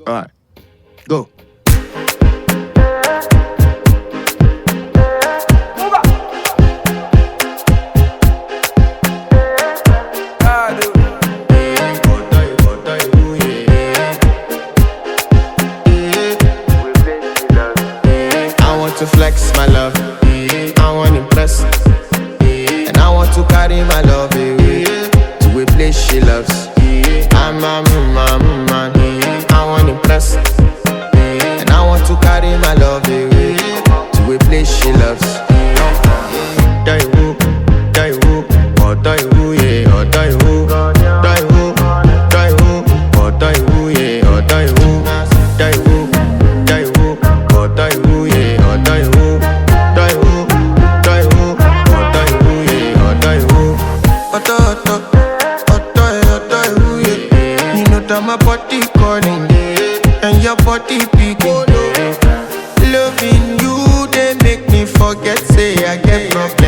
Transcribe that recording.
Alright, go. I want to flex my love, I want to impress, and I want to carry my love away to a place she loves. I'm a man, I want to impress, and I want to carry my love away to a place she loves. Die who, oh die who, yeah, oh die who, die who, oh die who, yeah, oh die who, die who, oh die who, yeah, oh die who, die who, oh die who, yeah, oh die who, oh die who, yeah. You know that my body calling, and your body picking. Loving you, they make me forget, say I get problem.